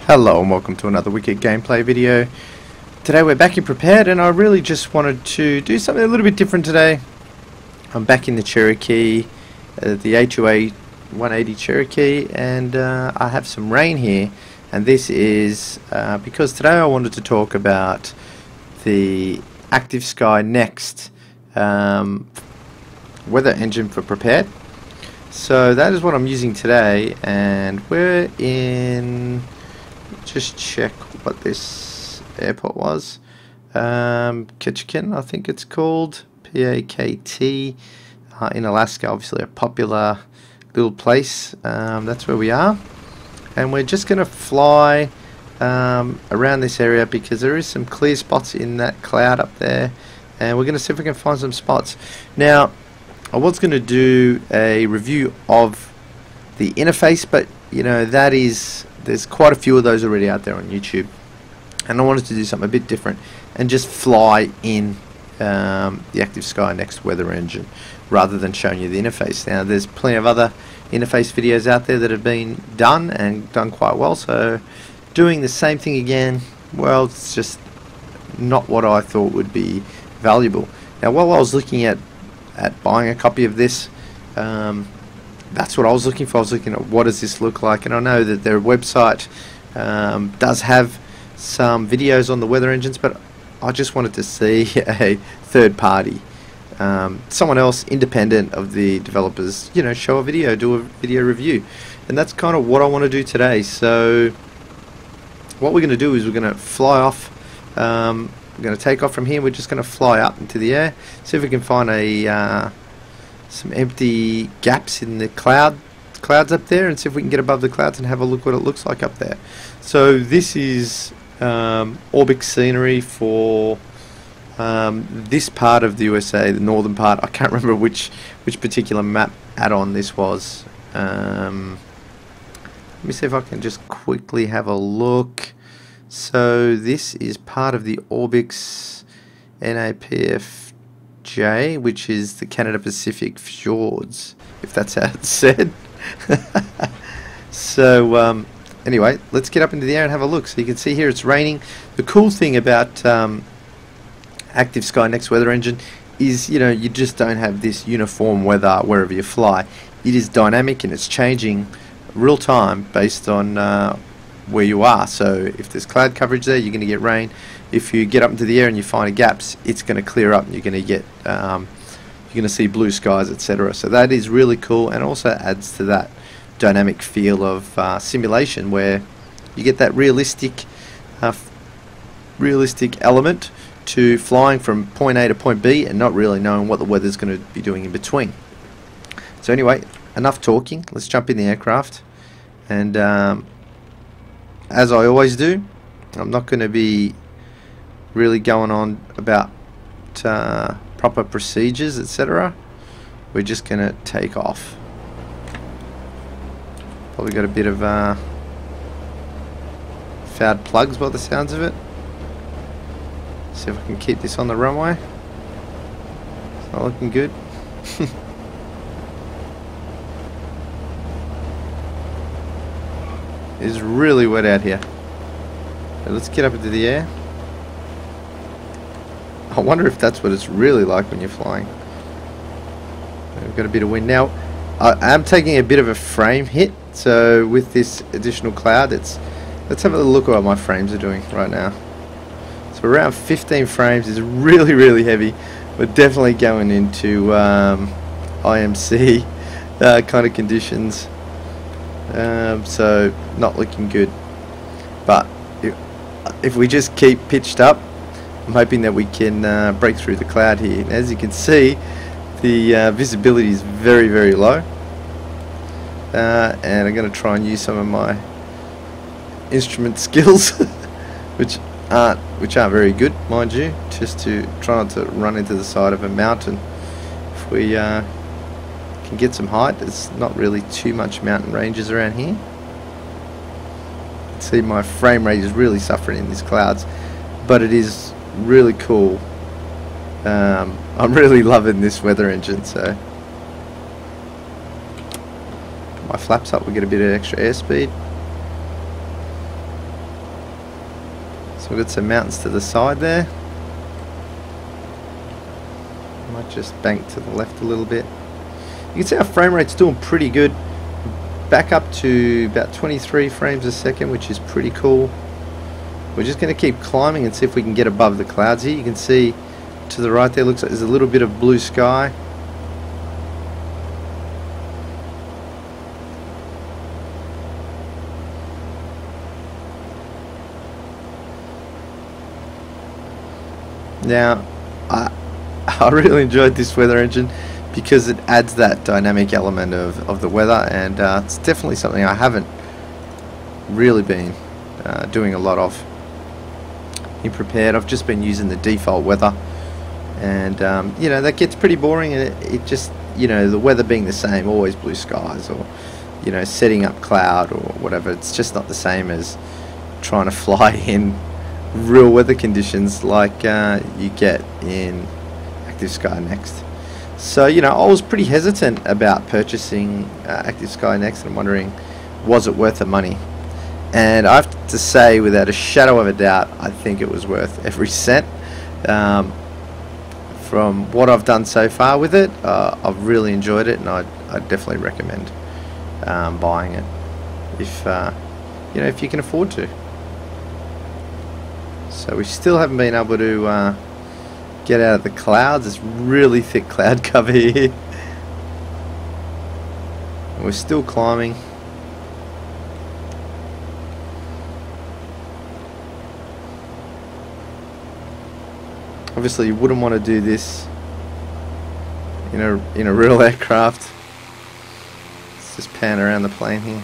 Hello and welcome to another wicked gameplay video. Today we're back in Prepared and I really just wanted to do something a little bit different today. I'm back in the Cherokee, the A2A 180 Cherokee, and I have some rain here, and this is because today I wanted to talk about the Active Sky Next weather engine for Prepared. So that is what I'm using today, and we're in... just check what this airport was. Ketchikan, I think it's called. P-A-K-T, in Alaska, obviously a popular little place. That's where we are, and we're just going to fly around this area because there is some clear spots in that cloud up there, and we're going to see if we can find some spots. Now, I was going to do a review of the interface, but you know, that is... there's quite a few of those already out there on YouTube, and I wanted to do something a bit different and just fly in the Active Sky Next weather engine rather than showing you the interface. Now there's plenty of other interface videos out there that have been done and done quite well, so doing the same thing again, well, it's just not what I thought would be valuable. Now while I was looking at buying a copy of this, that's what I was looking for. I was looking at what does this look like, and I know that their website does have some videos on the weather engines, but I just wanted to see a third party, someone else independent of the developers, you know, show a video, do a video review, and that's kind of what I want to do today. So what we're going to do is we're going to fly off. We're going to take off from here. We're just going to fly up into the air, see if we can find a some empty gaps in the clouds up there, and see if we can get above the clouds and have a look what it looks like up there. So this is Orbix scenery for this part of the USA, the northern part. I can't remember which particular map add-on this was. Let me see if I can just quickly have a look. So this is part of the Orbix NAPFJ, which is the Canada Pacific Fjords, if that's how it's said. So anyway, let's get up into the air and have a look. So you can see here it's raining. The cool thing about Active Sky Next weather engine is, you know, you just don't have this uniform weather wherever you fly. It is dynamic and it's changing real time based on where you are. So if there's cloud coverage there, you're going to get rain. If you get up into the air and you find gaps, it's going to clear up and you're going to get you're going to see blue skies, etc. So that is really cool, and also adds to that dynamic feel of simulation, where you get that realistic element to flying from point A to point B and not really knowing what the weather's going to be doing in between. So anyway, enough talking, let's jump in the aircraft, and as I always do, I'm not going to be really going on about proper procedures, etc. We're just going to take off. Probably got a bit of fouled plugs by the sounds of it. See if I can keep this on the runway. It's not looking good. It's really wet out here. So let's get up into the air. I wonder if that's what it's really like when you're flying. We've got a bit of wind now. I am taking a bit of a frame hit, so with this additional cloud, let's have a look at what my frames are doing right now. So around 15 frames is really heavy. We're definitely going into IMC kind of conditions. So not looking good, but if we just keep pitched up, I'm hoping that we can break through the cloud here. And as you can see, the visibility is very low, and I'm going to try and use some of my instrument skills which aren't very good, mind you, just to try not to run into the side of a mountain. If we can get some height, there's not really too much mountain ranges around here. You can see my frame rate is really suffering in these clouds, but it is really cool. I'm really loving this weather engine. So put my flaps up, we get a bit of extra airspeed. So we've got some mountains to the side there. Might just bank to the left a little bit. You can see our frame rate's doing pretty good. Back up to about 23 frames a second, which is pretty cool. We're just going to keep climbing and see if we can get above the clouds here. You can see to the right there, looks like there's a little bit of blue sky. Now, I really enjoyed this weather engine because it adds that dynamic element of the weather, and it's definitely something I haven't really been doing a lot of in Prepared. I've just been using the default weather, and you know, that gets pretty boring, and it just, you know, the weather being the same, always blue skies, or, you know, setting up cloud or whatever. It's just not the same as trying to fly in real weather conditions like you get in Active Sky Next. So, you know, I was pretty hesitant about purchasing Active Sky Next, and wondering, was it worth the money? And I have to say, without a shadow of a doubt, I think it was worth every cent. From what I've done so far with it, I've really enjoyed it, and I'd definitely recommend buying it if you know, if you can afford to. So we still haven't been able to get out of the clouds. It's really thick cloud cover here. And we're still climbing. Obviously, you wouldn't want to do this in a real aircraft. Let's just pan around the plane here.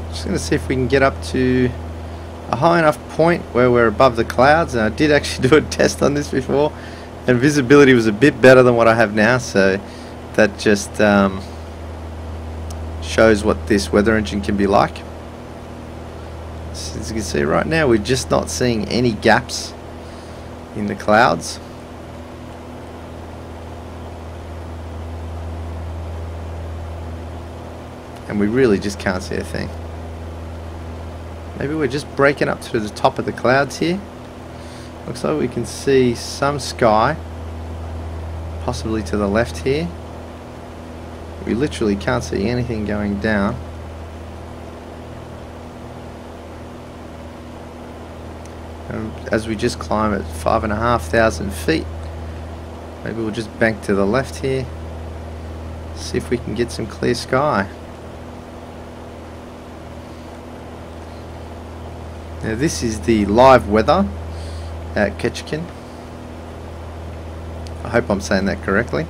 Just going to see if we can get up to a high enough point where we're above the clouds. And I did actually do a test on this before, and visibility was a bit better than what I have now, so that just shows what this weather engine can be like. So as you can see right now, we're just not seeing any gaps in the clouds. And we really just can't see a thing. Maybe we're just breaking up to the top of the clouds here. Looks like we can see some sky, possibly to the left here. We literally can't see anything going down. And as we just climb at 5,500 feet, maybe we'll just bank to the left here, see if we can get some clear sky. Now this is the live weather at Ketchikan. I hope I'm saying that correctly.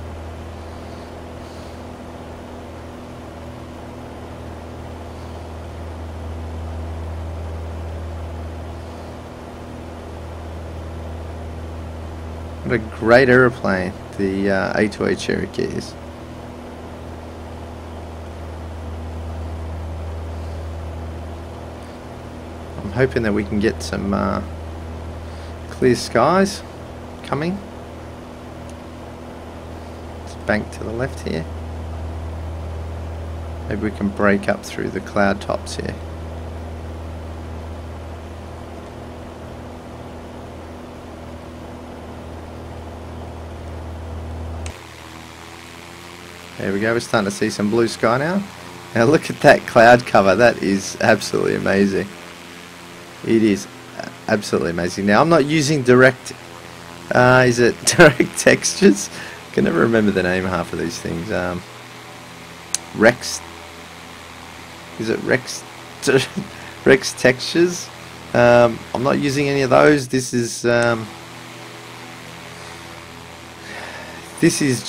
What a great aeroplane the A2A Cherokee is. I'm hoping that we can get some clear skies coming. Let's bank to the left here. Maybe we can break up through the cloud tops here. There we go, we're starting to see some blue sky now. Now look at that cloud cover, that is absolutely amazing. It is absolutely amazing. Now I'm not using direct, is it direct textures? I can never remember the name of half of these things. Rex, is it Rex, Rex textures? I'm not using any of those. This is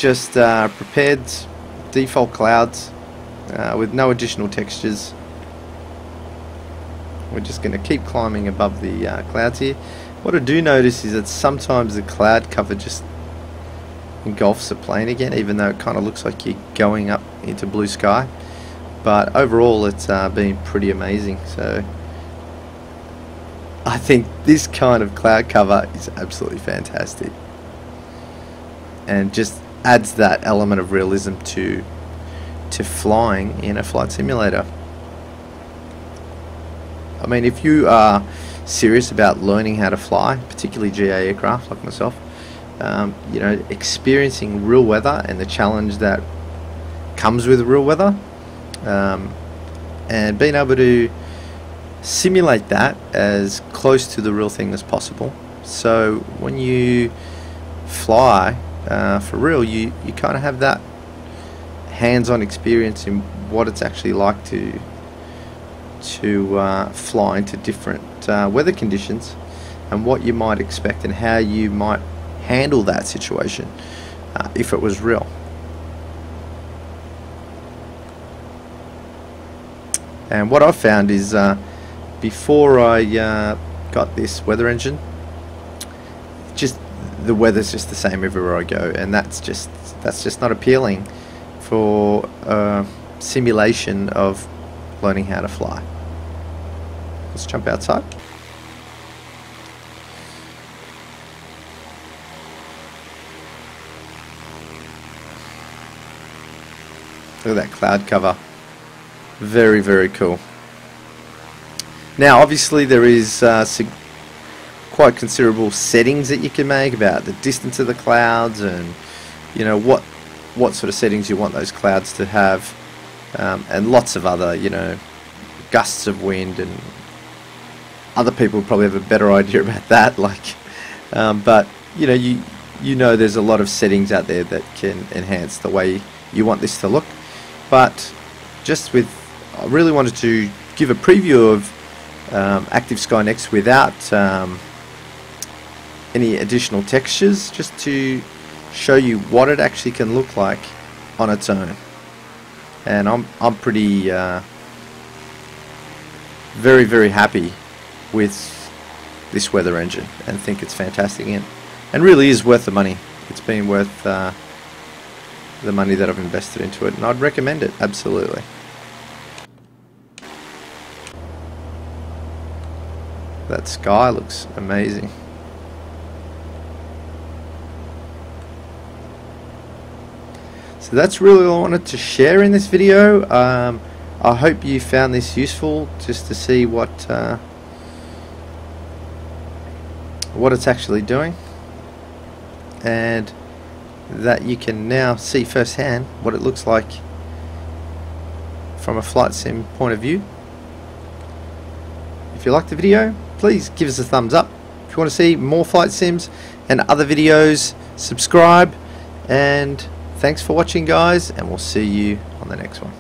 just prepared default clouds with no additional textures. We're just going to keep climbing above the clouds here. What I do notice is that sometimes the cloud cover just engulfs the plane again, even though it kind of looks like you're going up into blue sky. but overall it's been pretty amazing. So I think this kind of cloud cover is absolutely fantastic, and just adds that element of realism to flying in a flight simulator. I mean, if you are serious about learning how to fly, particularly GA aircraft like myself, you know, experiencing real weather and the challenge that comes with real weather, and being able to simulate that as close to the real thing as possible. So when you fly for real, you kind of have that hands-on experience in what it's actually like to fly into different weather conditions, and what you might expect and how you might handle that situation if it was real. And what I've found is before I got this weather engine, just the weather's just the same everywhere I go, and that's just not appealing for simulation of learning how to fly. Let's jump outside. Look at that cloud cover. Very, very cool. Now obviously there is quite considerable settings that you can make about the distance of the clouds, and you know what sort of settings you want those clouds to have, and lots of other, you know, gusts of wind, and other people probably have a better idea about that, like but you know there's a lot of settings out there that can enhance the way you want this to look. But just with, I really wanted to give a preview of Active Sky Next without any additional textures, just to show you what it actually can look like on its own. And I'm pretty very, very happy with this weather engine, and think it's fantastic, and really is worth the money. It's been worth the money that I've invested into it, and I'd recommend it absolutely. That sky looks amazing. So that's really all I wanted to share in this video. I hope you found this useful, just to see what it's actually doing, and that you can now see firsthand what it looks like from a flight sim point of view. If you liked the video, please give us a thumbs up. If you want to see more flight sims and other videos, subscribe, and thanks for watching guys, and we'll see you on the next one.